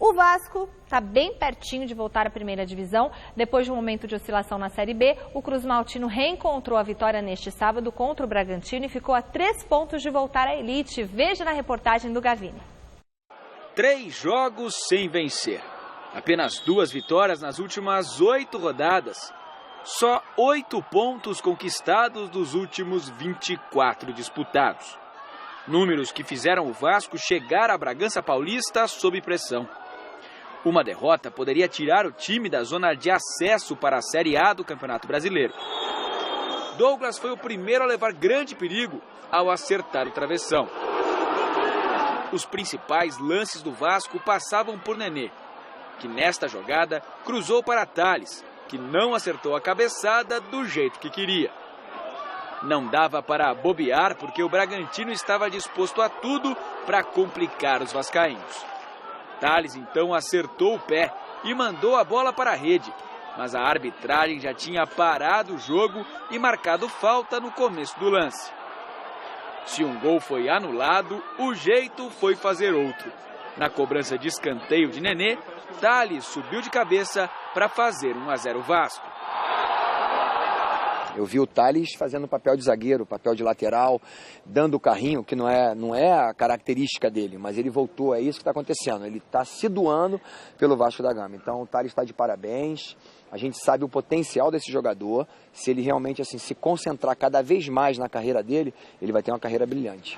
O Vasco está bem pertinho de voltar à primeira divisão. Depois de um momento de oscilação na Série B, o Cruz Maltino reencontrou a vitória neste sábado contra o Bragantino e ficou a 3 pontos de voltar à elite. Veja na reportagem do Gavini. 3 jogos sem vencer. Apenas 2 vitórias nas últimas 8 rodadas. Só 8 pontos conquistados dos últimos 24 disputados. Números que fizeram o Vasco chegar à Bragança Paulista sob pressão. Uma derrota poderia tirar o time da zona de acesso para a Série A do Campeonato Brasileiro. Douglas foi o primeiro a levar grande perigo ao acertar o travessão. Os principais lances do Vasco passavam por Nenê, que nesta jogada cruzou para Thales, que não acertou a cabeçada do jeito que queria. Não dava para bobear porque o Bragantino estava disposto a tudo para complicar os vascaínos. Thales então acertou o pé e mandou a bola para a rede, mas a arbitragem já tinha parado o jogo e marcado falta no começo do lance. Se um gol foi anulado, o jeito foi fazer outro. Na cobrança de escanteio de Nenê, Thales subiu de cabeça para fazer 1-0 Vasco. Eu vi o Thales fazendo papel de zagueiro, papel de lateral, dando o carrinho, que não é a característica dele, mas ele voltou, é isso que está acontecendo. Ele está se doando pelo Vasco da Gama. Então o Thales está de parabéns. A gente sabe o potencial desse jogador. Se ele realmente assim, se concentrar cada vez mais na carreira dele, ele vai ter uma carreira brilhante.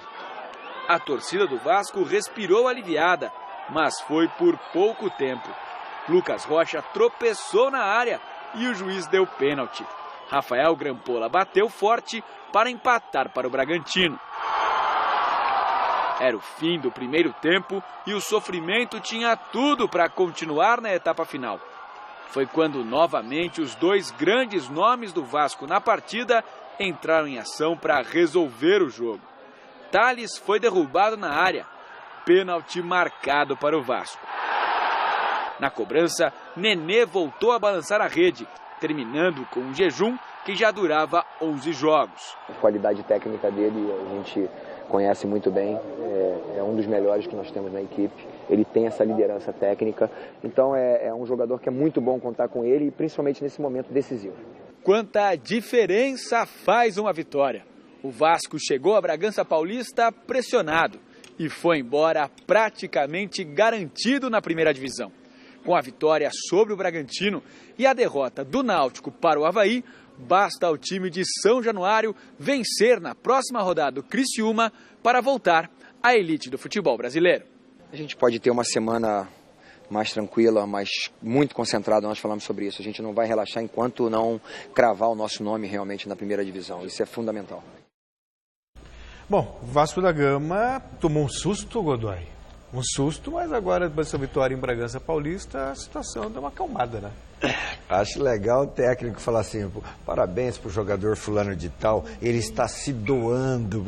A torcida do Vasco respirou aliviada, mas foi por pouco tempo. Lucas Rocha tropeçou na área e o juiz deu pênalti. Rafael Grampola bateu forte para empatar para o Bragantino. Era o fim do primeiro tempo e o sofrimento tinha tudo para continuar na etapa final. Foi quando novamente os 2 grandes nomes do Vasco na partida entraram em ação para resolver o jogo. Thales foi derrubado na área, pênalti marcado para o Vasco. Na cobrança, Nenê voltou a balançar a rede, terminando com um jejum que já durava 11 jogos. A qualidade técnica dele a gente conhece muito bem, é um dos melhores que nós temos na equipe. Ele tem essa liderança técnica, então é um jogador que é muito bom contar com ele, principalmente nesse momento decisivo. Quanta diferença faz uma vitória! O Vasco chegou a Bragança Paulista pressionado e foi embora praticamente garantido na primeira divisão. Com a vitória sobre o Bragantino e a derrota do Náutico para o Avaí, basta ao time de São Januário vencer na próxima rodada do Criciúma para voltar à elite do futebol brasileiro. A gente pode ter uma semana mais tranquila, mas muito concentrada, nós falamos sobre isso. A gente não vai relaxar enquanto não cravar o nosso nome realmente na primeira divisão. Isso é fundamental. Bom, o Vasco da Gama tomou um susto, Godoy. Um susto, mas agora, depois dessa vitória em Bragança Paulista, a situação deu uma acalmada, né? Acho legal o técnico falar assim, parabéns pro jogador fulano de tal, ele está se doando.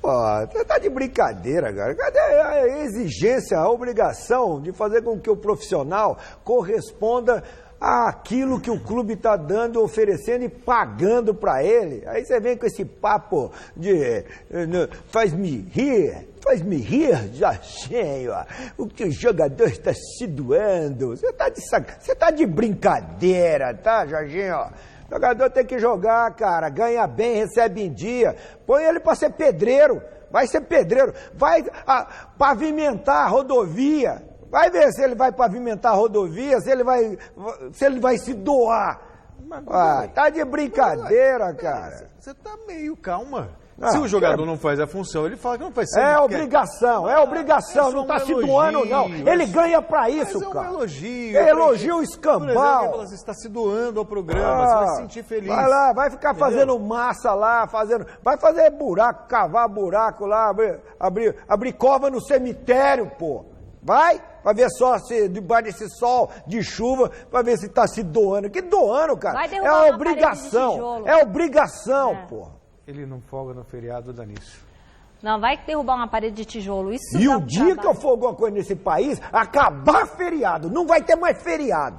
Pô, você tá de brincadeira, cara. Cadê a exigência, a obrigação de fazer com que o profissional corresponda àquilo que o clube está dando, oferecendo e pagando para ele? Aí você vem com esse papo de faz-me rir, Jorginho, o que o jogador está se doando. Você tá de brincadeira, tá, Jorginho? O jogador tem que jogar, cara, ganha bem, recebe em dia. Põe ele para ser pedreiro, vai ser pedreiro, vai pavimentar a rodovia. Vai ver se ele vai pavimentar a rodovia, se ele vai se doar. Tá de brincadeira, cara. Você tá meio calma. Se o jogador não faz a função, ele fala que não faz. É obrigação, não tá se doando, não. Ele ganha pra isso, cara. É um elogio. É elogio escambau. Por exemplo, você está se doando ao programa, você vai se sentir feliz. Vai lá, vai ficar fazendo massa lá, vai fazer buraco, cavar buraco lá, abrir cova no cemitério, pô. Vai ver só se debaixo desse sol de chuva, pra ver se tá se doando. Que doando, cara? É obrigação. É obrigação, pô. Ele não folga no feriado, Danício. Não, vai derrubar uma parede de tijolo. Isso e o dia que eu for alguma coisa nesse país, acabar feriado. Não vai ter mais feriado.